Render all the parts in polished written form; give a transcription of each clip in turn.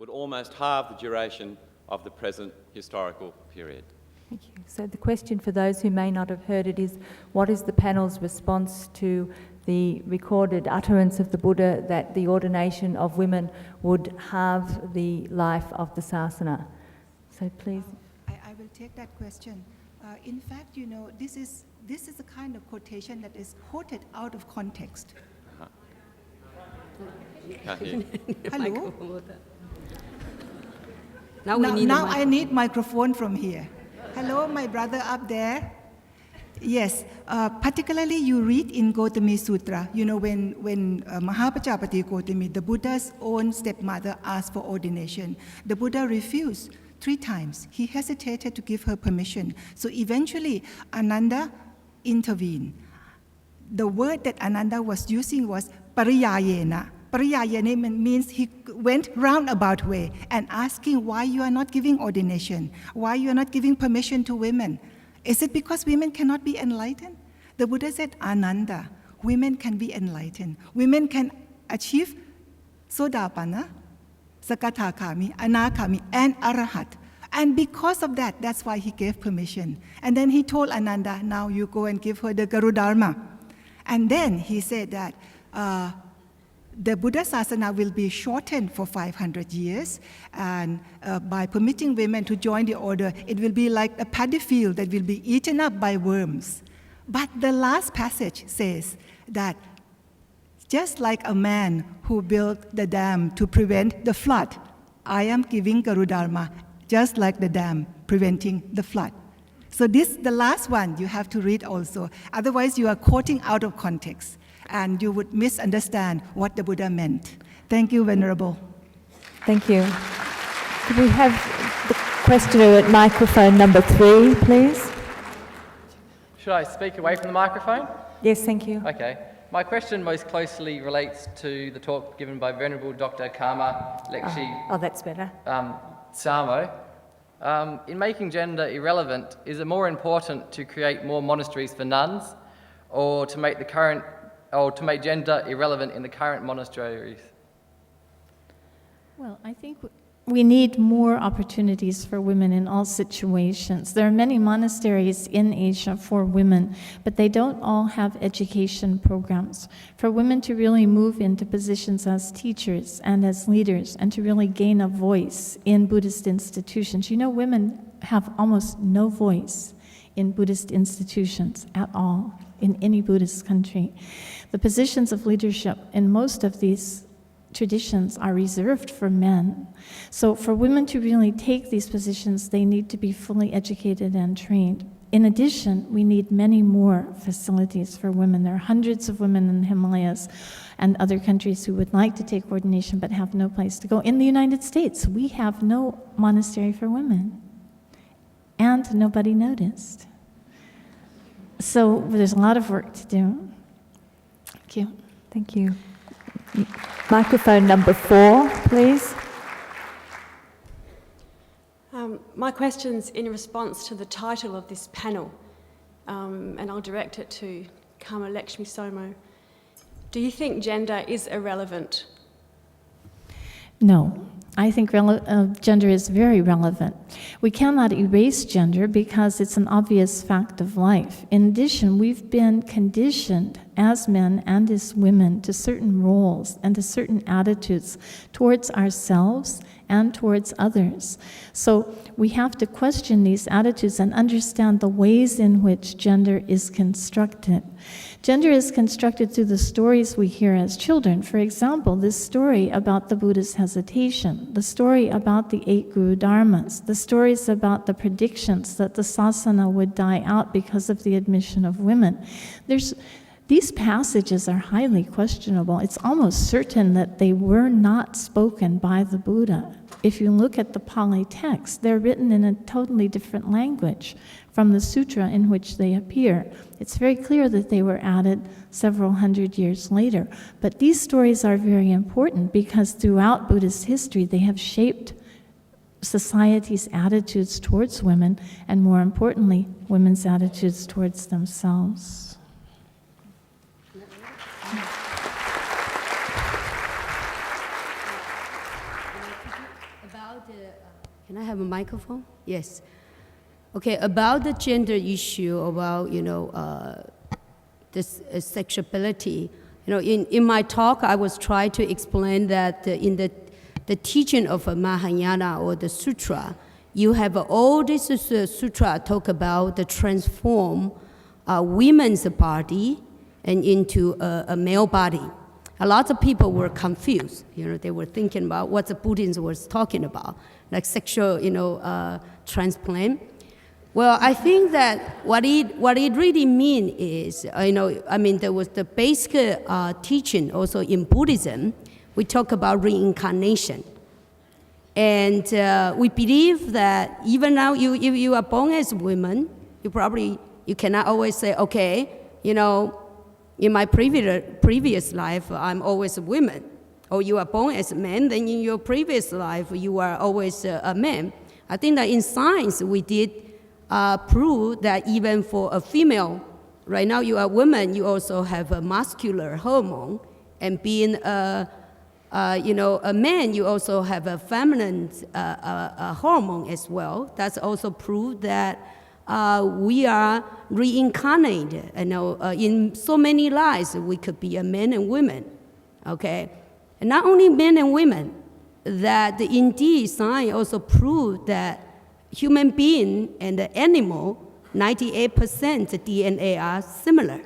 would almost halve the duration of the present historical period. Thank you. So the question for those who may not have heard it is, what is the panel's response to the recorded utterance of the Buddha that the ordination of women would halve the life of the sasana? So please. I will take that question. In fact, you know, this is a kind of quotation that is quoted out of context. Hello? Now I need microphone from here. Hello, my brother up there. Yes, particularly you read in Gautami Sutra, you know, when Mahapajapati Gautami, the Buddha's own stepmother, asked for ordination, the Buddha refused 3 times. He hesitated to give her permission. So eventually, Ananda intervened. The word that Ananda was using was pariyayena. Pariyayena means he went roundabout way and asking why you are not giving ordination, why you are not giving permission to women. Is it because women cannot be enlightened? The Buddha said, Ananda, women can be enlightened. Women can achieve Sodapanna, Sakatakhami, Anakhami, and Arahat. And because of that, that's why he gave permission. And then he told Ananda, now you go and give her the Garudharma. And then he said that the Buddha Sasana will be shortened for 500 years, and by permitting women to join the order, it will be like a paddy field that will be eaten up by worms. But the last passage says that just like a man who built the dam to prevent the flood, I am giving Garudharma, just like the dam preventing the flood. So this, the last one, you have to read also. Otherwise, you are quoting out of context, and you would misunderstand what the Buddha meant. Thank you, Venerable. Thank you. Could we have the questioner at microphone number 3, please? Should I speak away from the microphone? Yes, thank you. Okay. My question most closely relates to the talk given by Venerable Dr. Karma Lekshi Oh, that's better. Samo. In making gender irrelevant, is it more important to create more monasteries for nuns, or to make gender irrelevant in the current monasteries? Well, I think we need more opportunities for women in all situations. There are many monasteries in Asia for women, but they don't all have education programs for women to really move into positions as teachers and as leaders and to really gain a voice in Buddhist institutions. You know, women have almost no voice in Buddhist institutions at all in any Buddhist country. The positions of leadership in most of these traditions are reserved for men. So for women to really take these positions, they need to be fully educated and trained. In addition, we need many more facilities for women. There are hundreds of women in the Himalayas and other countries who would like to take ordination but have no place to go. In the United States, we have no monastery for women, and nobody noticed. So there's a lot of work to do. Thank you. Thank you. Microphone number 4, please. My question's in response to the title of this panel, and I'll direct it to Karma Lekshmi Somo. Do you think gender is irrelevant? No. I think gender is very relevant. We cannot erase gender because it's an obvious fact of life. In addition, we've been conditioned as men and as women to certain roles and to certain attitudes towards ourselves and towards others. So we have to question these attitudes and understand the ways in which gender is constructed. Gender is constructed through the stories we hear as children. For example, this story about the Buddha's hesitation, the story about the 8 Guru Dharmas, the stories about the predictions that the sasana would die out because of the admission of women. These passages are highly questionable. It's almost certain that they were not spoken by the Buddha. If you look at the Pali text, they're written in a totally different language from the sutra in which they appear. It's very clear that they were added several hundred years later. But these stories are very important because throughout Buddhist history, they have shaped society's attitudes towards women, and more importantly, women's attitudes towards themselves. About can I have a microphone? Yes. Okay, about the gender issue, about, this sexuality, in my talk, I was trying to explain that in the teaching of Mahayana or the sutra, you have all this sutra talk about the transform women's body and into a male body. A lot of people were confused. They were thinking about what the Buddhism was talking about, like sexual, transplant. Well, I think that what it really means is, there was the basic teaching also in Buddhism. We talk about reincarnation. And we believe that even now, if you are born as a woman, you cannot always say, okay, in my previous life, I'm always a woman. Or you are born as a man, then in your previous life, you are always a man. I think that in science, we did prove that even for a female, right now you are a woman, you also have a muscular hormone. And being a man, you also have a feminine hormone as well. That's also proved that we are reincarnated. In so many lives, we could be a man and women, okay? And not only men and women, that indeed science also proved that human being and the animal, 98% DNA are similar.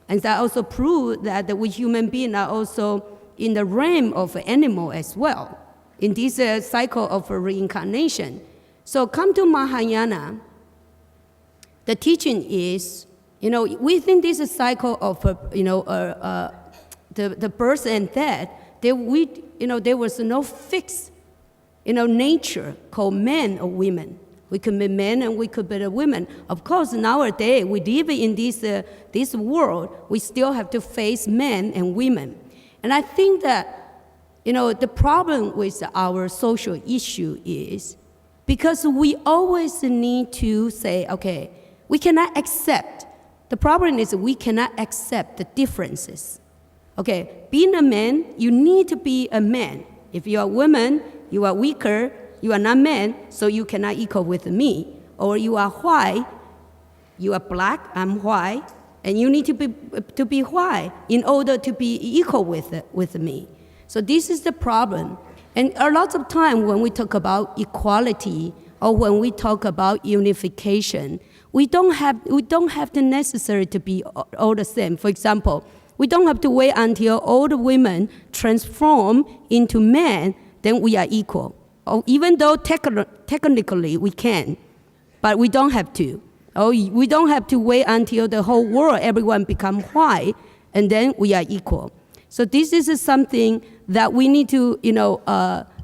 And that also proved that we human beings are also in the realm of animal as well, in this cycle of reincarnation. So come to Mahayana, the teaching is, within this cycle of, the birth and death, there was no fixed, nature called men or women. We could be men and we could be women. Of course, nowadays, we live in this world, we still have to face men and women. And I think that, the problem with our social issue is because we always need to say, okay, we cannot accept. The problem is we cannot accept the differences. Okay, being a man, you need to be a man. If you are a woman, you are weaker, you are not man, so you cannot equal with me. Or you are white, you are black, I'm white, and you need to be white in order to be equal with me. So this is the problem. And a lot of time when we talk about equality or when we talk about unification, we don't have the necessary to be all the same. For example, we don't have to wait until all the women transform into men, then we are equal. Or even though technically we can, but we don't have to. Or we don't have to wait until the whole world, everyone become white, and then we are equal. So this is something that we need to,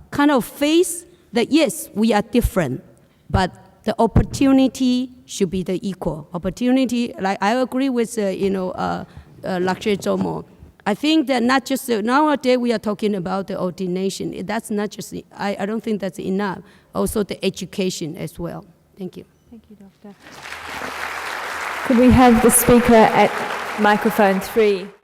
kind of face that yes, we are different, but the opportunity should be the equal opportunity. Like I agree with, Lakshay Zomo. I think that not just, nowadays we are talking about the ordination. That's not just, I don't think that's enough. Also the education as well. Thank you. Thank you, Doctor. Could we have the speaker at microphone 3?